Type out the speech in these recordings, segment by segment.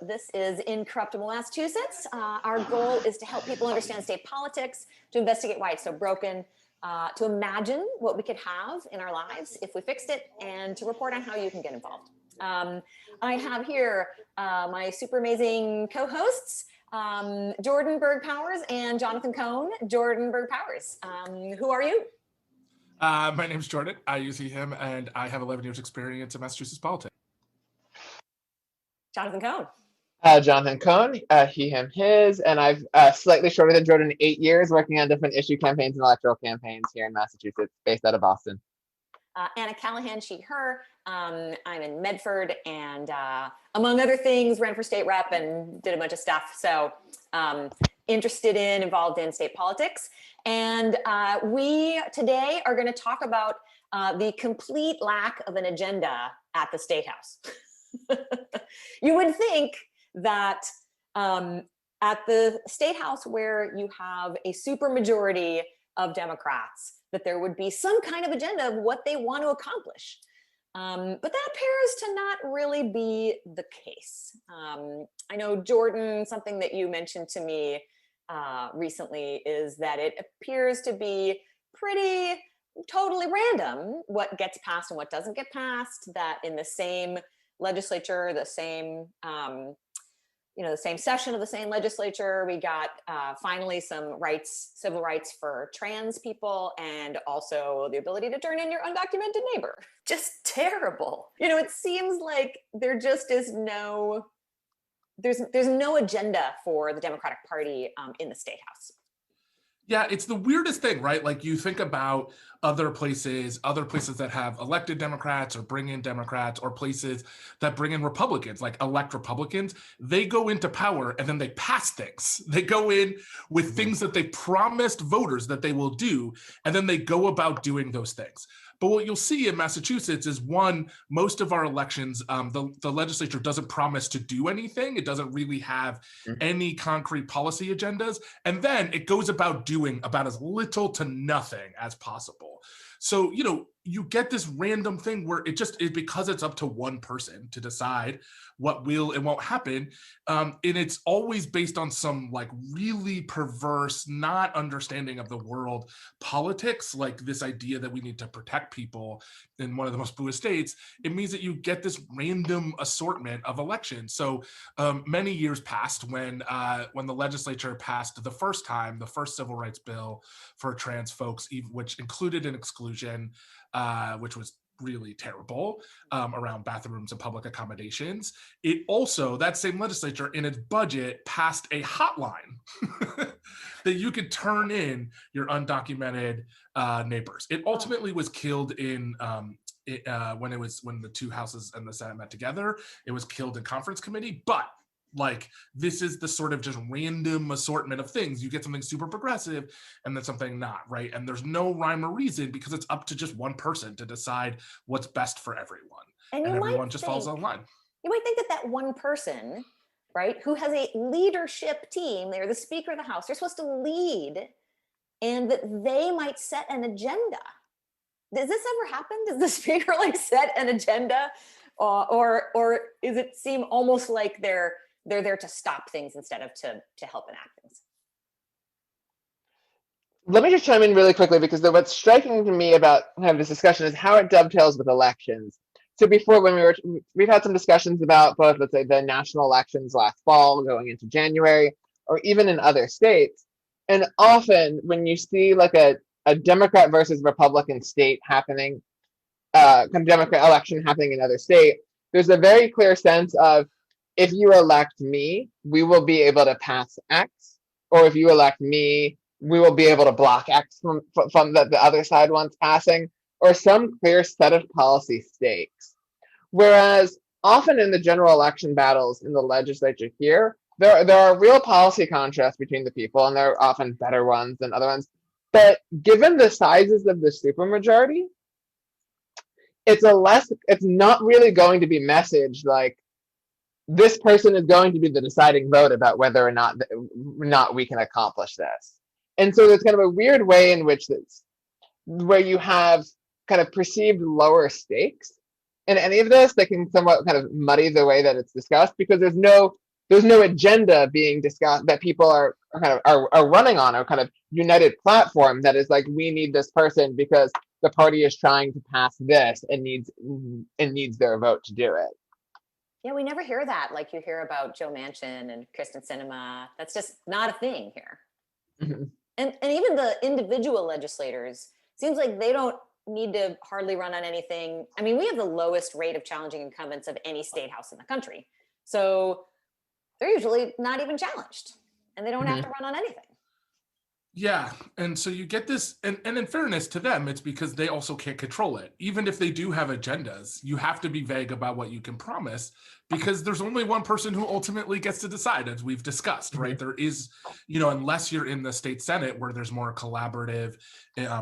This is Incorruptible Massachusetts. Our goal is to help people understand state politics, to investigate why it's so broken, to imagine what we could have in our lives if we fixed it, and to report on how you can get involved. I have here my super amazing co-hosts, Jordan Berg Powers and Jonathan Cohn. Jordan Berg Powers, who are you? My name's Jordan. I use he, him, and I have 11 years experience in Massachusetts politics. Jonathan Cohn. Jonathan Cohn, he, him, his, and I've slightly shorter than Jordan, 8 years working on different issue campaigns and electoral campaigns here in Massachusetts, based out of Boston. Anna Callahan, she, her. I'm in Medford and among other things, ran for state rep and did a bunch of stuff. So involved in state politics. And we today are going to talk about the complete lack of an agenda at the State House. You would think that at the State House, where you have a supermajority of Democrats, that there would be some kind of agenda of what they want to accomplish. But that appears to not really be the case. I know, Jordan, something that you mentioned to me recently is that it appears to be pretty totally random what gets passed and what doesn't get passed, that in the same legislature, the same session of the same legislature, we got finally some rights, civil rights for trans people, and also the ability to turn in your undocumented neighbor. Just terrible. It seems like there just is there's no agenda for the Democratic Party in the State House. Yeah, it's the weirdest thing, right? Like, you think about other places that have elected Democrats or bring in Democrats, or places that bring in Republicans, like elect Republicans. They go into power and then they pass things. They go in with things that they promised voters that they will do, and then they go about doing those things. But what you'll see in Massachusetts is, one, most of our elections, the legislature doesn't promise to do anything. It doesn't really have any concrete policy agendas. And then it goes about doing about as little to nothing as possible. So, you get this random thing where because it's up to one person to decide what will and won't happen. And it's always based on some really perverse, not understanding of the world politics, like this idea that we need to protect people in one of the most blue states. It means that you get this random assortment of elections. So many years passed when the legislature passed the first civil rights bill for trans folks, which included an exclusion, which was really terrible, around bathrooms and public accommodations. It also, that same legislature in its budget passed a hotline that you could turn in your undocumented neighbors. It ultimately was killed in when the two houses and the Senate met together. It was killed in conference committee, but this is the sort of just random assortment of things. You get something super progressive and then something not, right? And there's no rhyme or reason, because it's up to just one person to decide what's best for everyone. And everyone just falls online. You might think that one person, right, who has a leadership team, they're the Speaker of the House, they're supposed to lead, and that they might set an agenda. Does this ever happen? Does the Speaker set an agenda? Or does it seem almost like they're there to stop things instead of to help enact things? Let me just chime in really quickly, because what's striking to me about this discussion is how it dovetails with elections. So before, when we've had some discussions about both, let's say, the national elections last fall going into January, or even in other states. And often when you see a Democrat versus Republican state happening, Democrat election happening in another state, there's a very clear sense of, if you elect me, we will be able to pass X, or if you elect me, we will be able to block X from the other side wants passing, or some clear set of policy stakes. Whereas often in the general election battles in the legislature here, there are real policy contrasts between the people, and there are often better ones than other ones. But given the sizes of the supermajority, it's not really going to be messaged like, this person is going to be the deciding vote about whether or not we can accomplish this. And so there's kind of a weird way in which where you have kind of perceived lower stakes in any of this that can somewhat kind of muddy the way that it's discussed, because there's no there's no agenda being discussed that people are kind of are running on, or kind of united platform that is like, we need this person because the party is trying to pass this and needs their vote to do it. Yeah, we never hear that like you hear about Joe Manchin and Kristen Sinema. That's just not a thing here. Mm-hmm. And even the individual legislators, seems like they don't need to hardly run on anything. I mean, we have the lowest rate of challenging incumbents of any state house in the country. So they're usually not even challenged, and they don't have to run on anything. Yeah, and so you get this, and in fairness to them, it's because they also can't control it. Even if they do have agendas, you have to be vague about what you can promise, because there's only one person who ultimately gets to decide, as we've discussed, right? There is, unless you're in the state Senate where there's more collaborative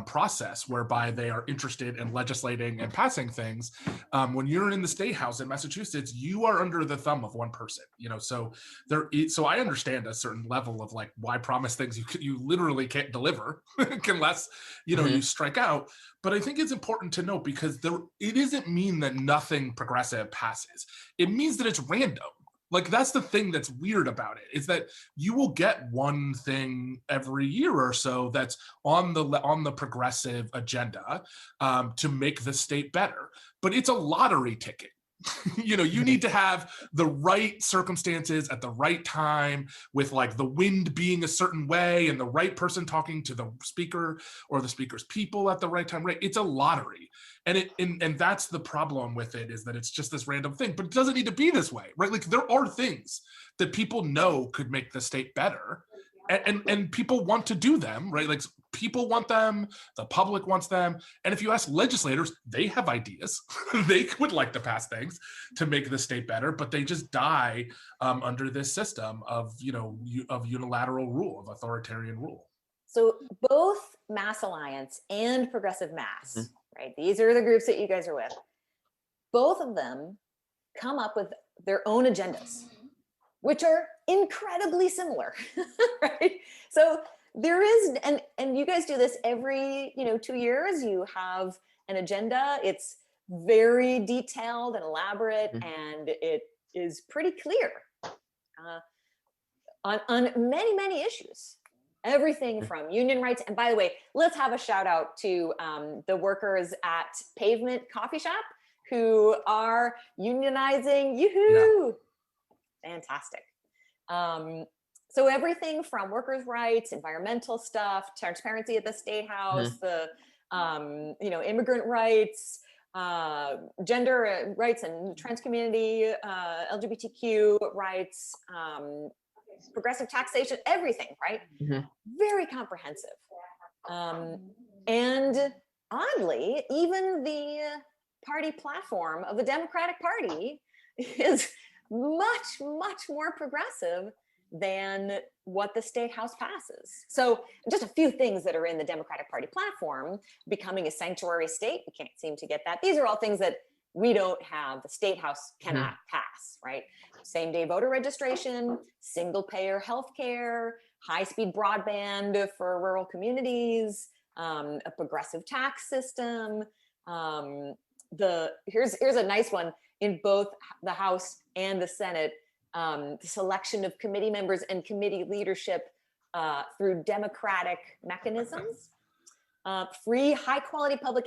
process whereby they are interested in legislating and passing things, when you're in the state house in Massachusetts, you are under the thumb of one person, so so I understand a certain level of like, why promise things you literally can't deliver unless you strike out. But I think it's important to note, because it doesn't mean that nothing progressive passes. It means that it's random. Like, that's the thing that's weird about it, is that you will get one thing every year or so that's on the progressive agenda to make the state better. But it's a lottery ticket. You need to have the right circumstances at the right time, with like the wind being a certain way and the right person talking to the speaker or the speaker's people at the right time. Right? It's a lottery. And that's the problem with it, is that it's just this random thing, but it doesn't need to be this way, right? Like, there are things that people know could make the state better, and people want to do them, right? Like, people want them, the public wants them. And if you ask legislators, they have ideas. They would like to pass things to make the state better, but they just die under this system of, of unilateral rule, of authoritarian rule. So both Mass Alliance and Progressive Mass, right? These are the groups that you guys are with. Both of them come up with their own agendas, which are incredibly similar, right? So there is, and you guys do this every 2 years. You have an agenda. It's very detailed and elaborate, and it is pretty clear on many, many issues. Everything from union rights. And by the way, let's have a shout out to the workers at Pavement Coffee Shop who are unionizing. Yoo-hoo! Yeah. Fantastic. So everything from workers' rights, environmental stuff, transparency at the State House, the immigrant rights, gender rights and trans community, LGBTQ rights, progressive taxation, everything, right? Very comprehensive. And oddly, even the party platform of the Democratic Party is much, much more progressive than what the State House passes. So just a few things that are in the Democratic Party platform: becoming a sanctuary state. We can't seem to get that. These are all things that we don't have. The State House cannot pass, right? Same-day voter registration, single-payer healthcare, high-speed broadband for rural communities, a progressive tax system. Here's a nice one in both the House and the Senate. The selection of committee members and committee leadership through democratic mechanisms, free high-quality public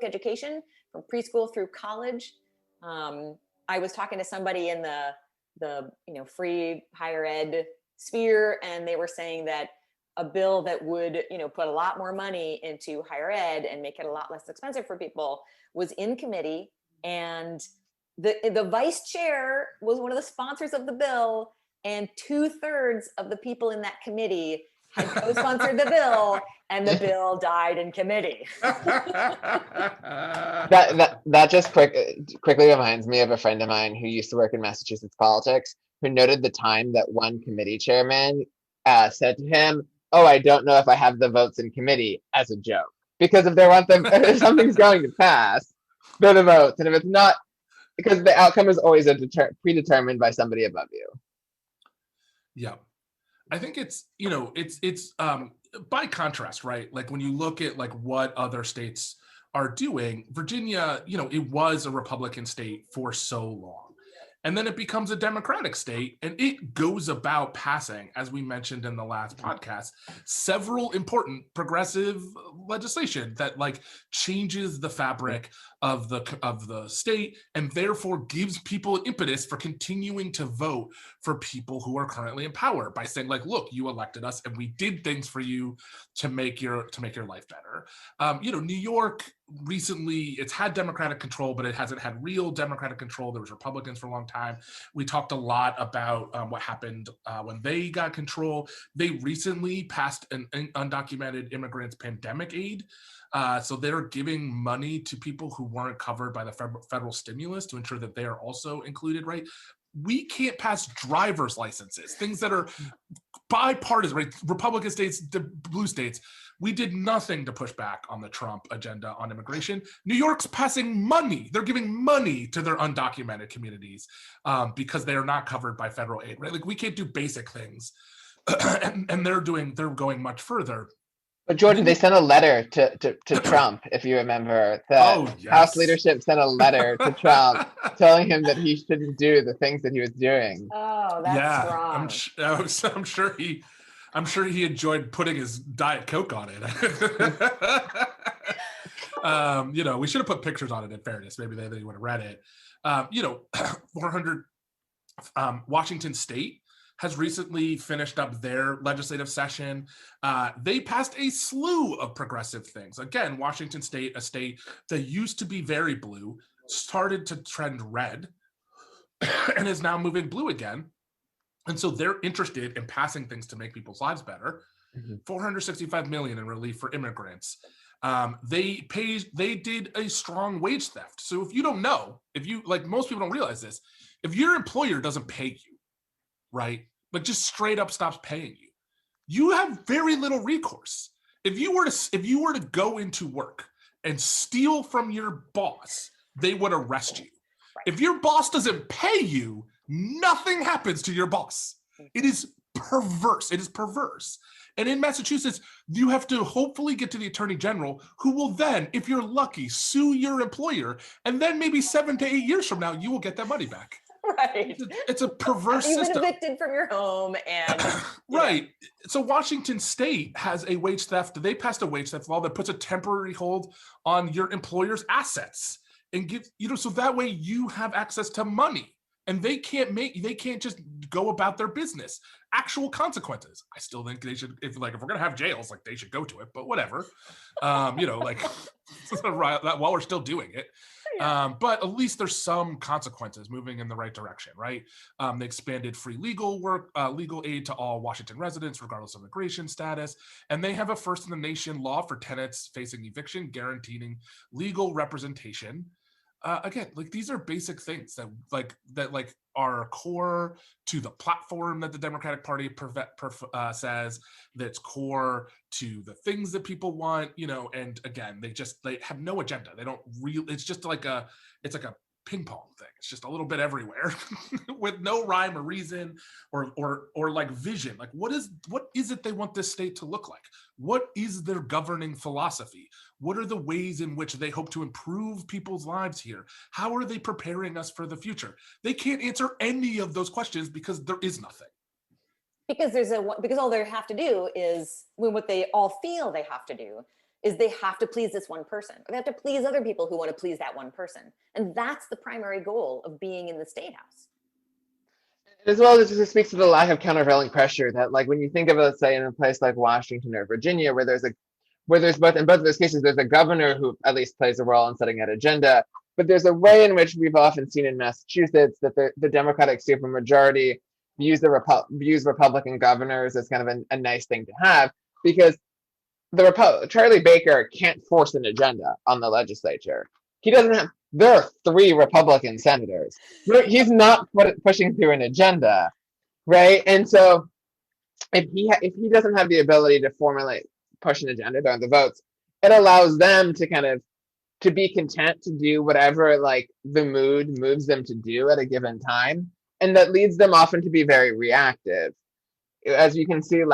education from preschool through college. I was talking to somebody in the free higher ed sphere, and they were saying that a bill that would put a lot more money into higher ed and make it a lot less expensive for people was in committee, and the vice chair was one of the sponsors of the bill, and 2/3 of the people in that committee had co-sponsored the bill, and the bill died in committee. that just quickly reminds me of a friend of mine who used to work in Massachusetts politics, who noted the time that one committee chairman said to him, "Oh, I don't know if I have the votes in committee," as a joke, because if something's going to pass, they're the votes, and if it's not, because the outcome is always predetermined by somebody above you. Yeah. I think it's by contrast, right? Like, when you look at like what other states are doing, Virginia, it was a Republican state for so long. and then it becomes a democratic state, and it goes about passing, as we mentioned in the last podcast, several important progressive legislation that like changes the fabric of the state, and therefore gives people impetus for continuing to vote for people who are currently in power by saying like, look, you elected us and we did things for you to make your life better. New York recently, it's had Democratic control, but it hasn't had real Democratic control. There was Republicans for a long time. We talked a lot about what happened when they got control. They recently passed an undocumented immigrants pandemic aid. So they're giving money to people who weren't covered by the federal stimulus to ensure that they are also included, right? We can't pass driver's licenses, things that are bipartisan, right? Republican states, the blue states. We did nothing to push back on the Trump agenda on immigration. New York's passing money. They're giving money to their undocumented communities because they are not covered by federal aid, right? Like we can't do basic things. and they're going much further. But Jordan, they sent a letter to Trump, if you remember. The House leadership sent a letter to Trump telling him that he shouldn't do the things that he was doing. Oh, that's strong. I'm sure he enjoyed putting his Diet Coke on it. We should have put pictures on it, in fairness. Maybe they would have read it. 400 Washington State has recently finished up their legislative session. They passed a slew of progressive things. Again, Washington State, a state that used to be very blue, started to trend red and is now moving blue again. And so they're interested in passing things to make people's lives better. $465 million in relief for immigrants. They did a strong wage theft. So if you don't know, most people don't realize this, if your employer doesn't pay you, right? But just straight up stops paying you, you have very little recourse. If you were to go into work and steal from your boss, they would arrest you. Right. If your boss doesn't pay you, nothing happens to your boss. It is perverse. It is perverse. And in Massachusetts, you have to hopefully get to the attorney general, who will then, if you're lucky, sue your employer. And then maybe 7 to 8 years from now, you will get that money back. Right. It's a perverse You've system. been evicted from your home and right. So Washington State has a wage theft. They passed a wage theft law that puts a temporary hold on your employer's assets and gives, so that way you have access to money and they can't just go about their business. Actual consequences. I still think they should, if we're gonna have jails, they should go to it, but whatever. While we're still doing it. But at least there's some consequences moving in the right direction, right? They expanded free legal aid to all Washington residents, regardless of immigration status. And they have a first in the nation law for tenants facing eviction, guaranteeing legal representation. Again, these are basic things that are core to the platform that the Democratic Party says, that's core to the things that people want, and again, they have no agenda. They don't it's just like a ping pong thing. It's just a little bit everywhere with no rhyme or reason or vision. What is it they want this state to look like? What is their governing philosophy? What are the ways in which they hope to improve people's lives here? How are they preparing us for the future? They can't answer any of those questions because there is nothing. Because all they have to do is, what they all feel they have to do is they have to please this one person, or they have to please other people who want to please that one person. And that's the primary goal of being in the State House. As well, this just speaks to the lack of countervailing pressure that, when you think of, let's say, in a place like Washington or Virginia, where there's both of those cases, there's a governor who at least plays a role in setting that agenda. But there's a way in which we've often seen in Massachusetts that the Democratic supermajority views Republican governors as kind of a nice thing to have, because Charlie Baker can't force an agenda on the legislature. There are 3 Republican senators. He's not pushing through an agenda, right? And so if he doesn't have the ability to push an agenda on the votes, it allows them to be content to do whatever the mood moves them to do at a given time. And that leads them often to be very reactive. As you can see if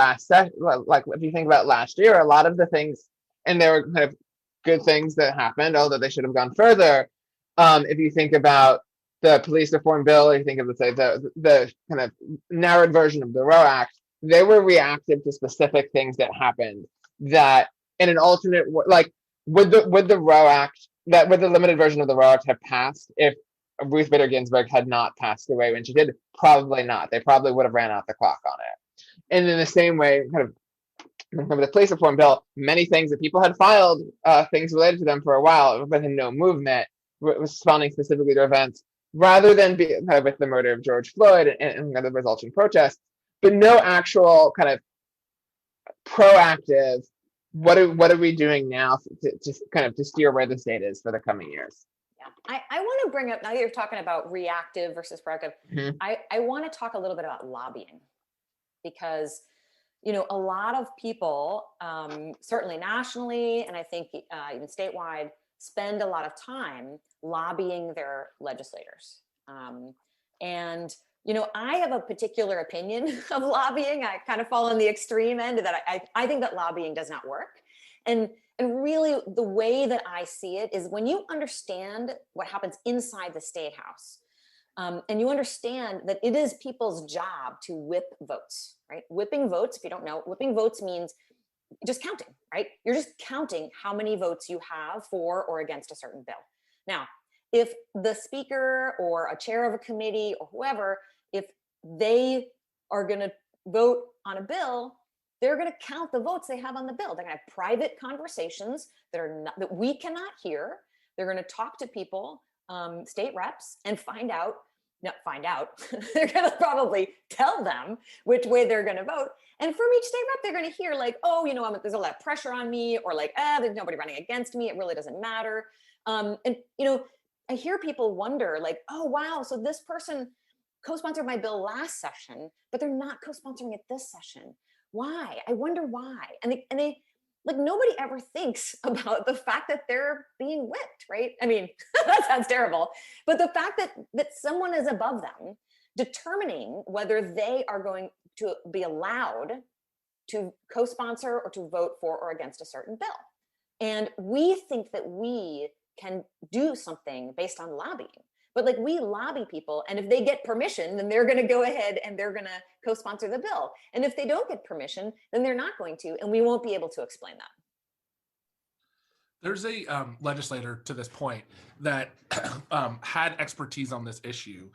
you think about last year, a lot of the things, and there were kind of good things that happened, although they should have gone further. If you think about the police reform bill, or you think of, let's say, the kind of narrowed version of the Roe Act, they were reactive to specific things that happened that in an alternate, like, would the Roe Act, that would the limited version of the Roe Act have passed if Ruth Bader Ginsburg had not passed away when she did? Probably not. They probably would have ran out the clock on it. And in the same way, kind of the police reform bill, many things that people had filed, things related to them for a while, but had no movement, responding specifically to events, rather than be kind of with the murder of George Floyd and the resulting protests, but no actual kind of proactive, what are we doing now to kind of to steer where the state is for the coming years? Yeah, I want to bring up, now that you're talking about reactive versus proactive, I want to talk a little bit about lobbying, because a lot of people, certainly nationally, and I think even statewide, spend a lot of time lobbying their legislators. And I have a particular opinion of lobbying. I kind of fall on the extreme end that I think that lobbying does not work. And really the way that I see it is when you understand what happens inside the State House, and you understand that it is people's job to whip votes, right? Whipping votes, if you don't know, whipping votes means just counting, right? You're just counting how many votes you have for or against a certain bill. Now, if the speaker or a chair of a committee or whoever, if they are going to vote on a bill, they're going to count the votes they have on the bill. They're going to have private conversations that we cannot hear. They're going to talk to people, state reps, and find out. They're going to probably tell them which way they're going to vote. And from each state rep, they're going to hear like, oh, there's a lot of pressure on me, or like, there's nobody running against me. It really doesn't matter. And I hear people wonder like, oh, wow, so this person co-sponsored my bill last session, but they're not co-sponsoring it this session. Why? I wonder why. And they like, nobody ever thinks about the fact that they're being whipped, right? I mean, that sounds terrible, but the fact that someone is above them determining whether they are going to be allowed to co-sponsor or to vote for or against a certain bill. And we think that we can do something based on lobbying, but like, we lobby people, and if they get permission, then they're going to go ahead and they're going to co-sponsor the bill. And if they don't get permission, then they're not going to, and we won't be able to explain that. There's a legislator to this point that had expertise on this issue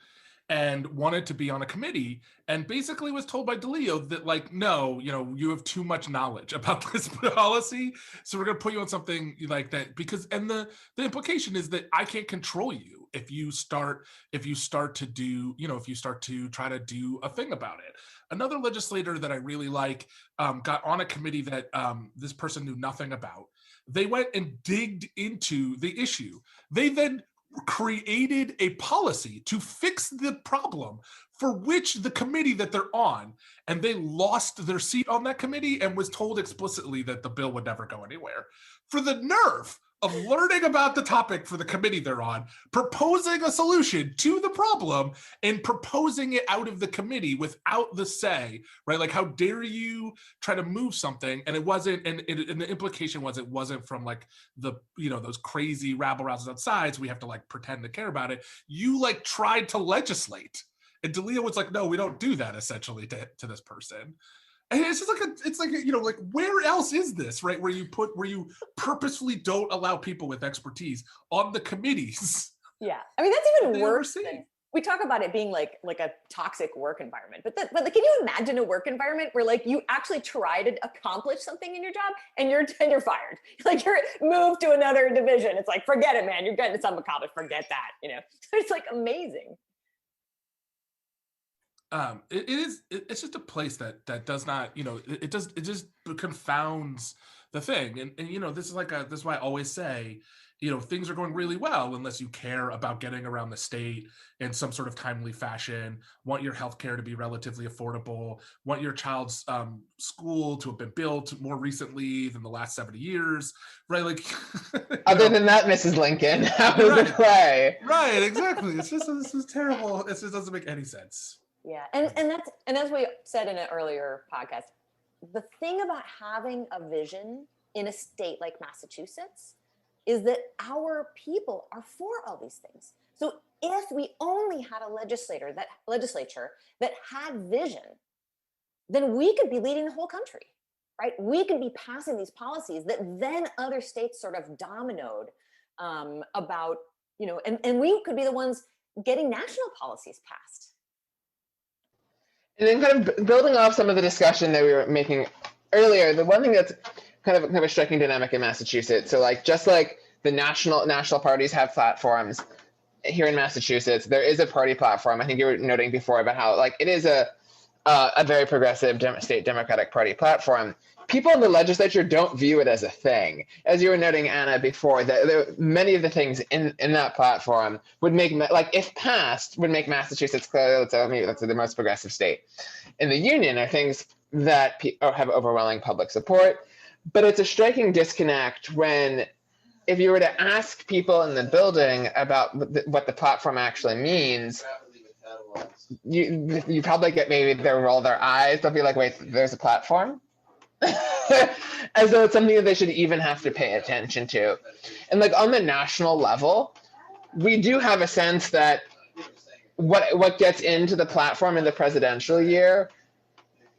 and wanted to be on a committee, and basically was told by DeLeo that like, no, you have too much knowledge about this policy, so we're going to put you on something like that, because, and the implication is that I can't control you if you start to do, if you start to try to do a thing about it. Another legislator that I really like got on a committee that this person knew nothing about. They went and digged into the issue. They then created a policy to fix the problem for which the committee that they're on, and they lost their seat on that committee and was told explicitly that the bill would never go anywhere. For the nerve of learning about the topic for the committee they're on, proposing a solution to the problem, and proposing it out of the committee without the say, right? Like, how dare you try to move something? And it wasn't, and the implication was it wasn't from like the, those crazy rabble-rousers outside, so we have to like pretend to care about it. You like tried to legislate. And DeLeo was like, no, we don't do that, essentially, to this person. And it's just like where else is this, right? Where you purposefully don't allow people with expertise on the committees. Yeah, I mean, that's even worse. We talk about it being like a toxic work environment, but can you imagine a work environment where like you actually try to accomplish something in your job and you're fired, like you're moved to another division? It's like, forget it, man. You're getting something accomplished. Forget that. It's like amazing. It's just a place that does not, it just confounds the thing. And this is why I always say, things are going really well unless you care about getting around the state in some sort of timely fashion, want your healthcare to be relatively affordable, want your child's school to have been built more recently than the last 70 years, right? Like, other than that, Mrs. Lincoln, how was the play? Right, exactly. It's just, this is terrible. It just doesn't make any sense. Yeah, and as we said in an earlier podcast, the thing about having a vision in a state like Massachusetts is that our people are for all these things. So if we only had a legislature that had vision, then we could be leading the whole country, right? We could be passing these policies that then other states sort of dominoed about, and we could be the ones getting national policies passed. And then kind of building off some of the discussion that we were making earlier, the one thing that's kind of a striking dynamic in Massachusetts, so like just like the national parties have platforms, here in Massachusetts, there is a party platform. I think you were noting before about how like it is a very progressive state Democratic Party platform. People in the legislature don't view it as a thing. As you were noting, Anna, before, that many of the things in that platform would make, like if passed, would make Massachusetts clearly, that's the most progressive state in the union, are things that have overwhelming public support. But it's a striking disconnect when, if you were to ask people in the building about what the platform actually means, you probably get maybe they'll roll their eyes. They'll be like, wait, there's a platform? As though it's something that they should even have to pay attention to. And like on the national level, we do have a sense that what gets into the platform in the presidential year,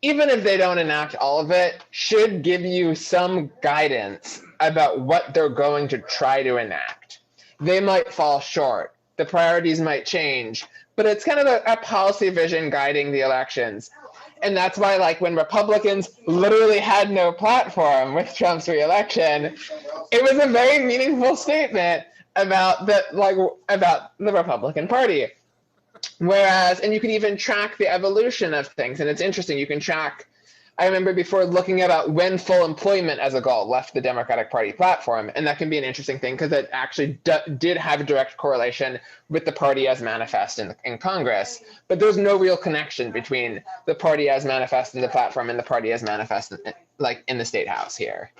even if they don't enact all of it, should give you some guidance about what they're going to try to enact. They might fall short. The priorities might change, but it's kind of a policy vision guiding the elections. And that's why, like, when Republicans literally had no platform with Trump's reelection, it was a very meaningful statement about the Republican Party. Whereas, and you can even track the evolution of things, and it's interesting. You can track. I remember before looking about when full employment as a goal left the Democratic Party platform, and that can be an interesting thing because it actually did have a direct correlation with the party as manifest in Congress. But there's no real connection between the party as manifest in the platform and the party as manifest in the State House here.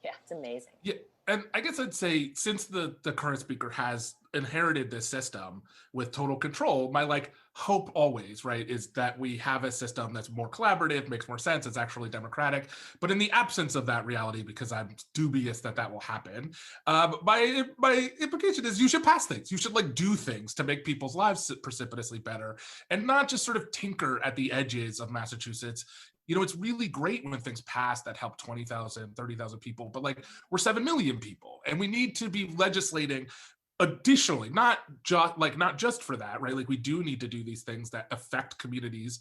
Yeah, it's amazing. Yeah, and I guess I'd say since the current speaker has inherited this system with total control, my hope always, right, is that we have a system that's more collaborative, makes more sense, it's actually democratic. But in the absence of that reality, because I'm dubious that will happen, my implication is you should pass things. You should do things to make people's lives precipitously better and not just sort of tinker at the edges of Massachusetts. It's really great when things pass that help 20,000, 30,000 people, but we're 7 million people and we need to be legislating additionally, not just for that, right? We do need to do these things that affect communities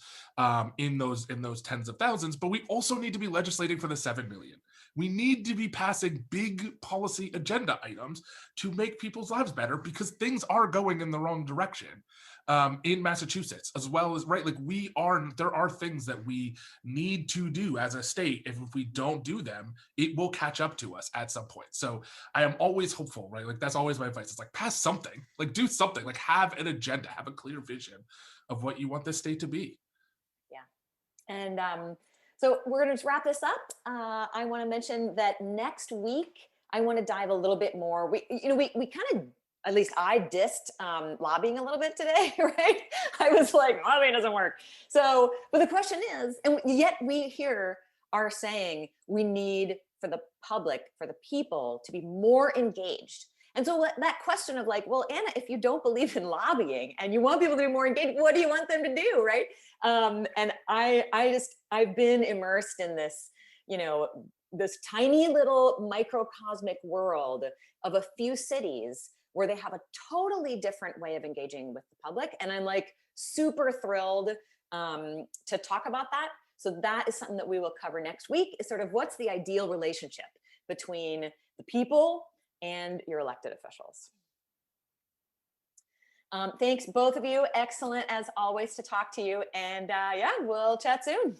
in those tens of thousands, but we also need to be legislating for the 7 million. We need to be passing big policy agenda items to make people's lives better because things are going in the wrong direction in Massachusetts as well as, right? There are things that we need to do as a state. If we don't do them, it will catch up to us at some point. So I am always hopeful, right? That's always my advice. It's pass something, do something, have an agenda, have a clear vision of what you want this state to be. Yeah. And so we're going to wrap this up. I want to mention that next week, I want to dive a little bit more. We kind of, at least I dissed lobbying a little bit today, right? I was like, lobbying doesn't work. So, but the question is, and yet we here are saying we need for the public, for the people to be more engaged. And so that question of well, Anna, if you don't believe in lobbying and you want people to be more engaged, what do you want them to do, right? And I've been immersed in this, this tiny little microcosmic world of a few cities where they have a totally different way of engaging with the public. And I'm super thrilled to talk about that. So that is something that we will cover next week, is sort of what's the ideal relationship between the people and your elected officials. Thanks, both of you. Excellent, as always, to talk to you. And yeah, we'll chat soon.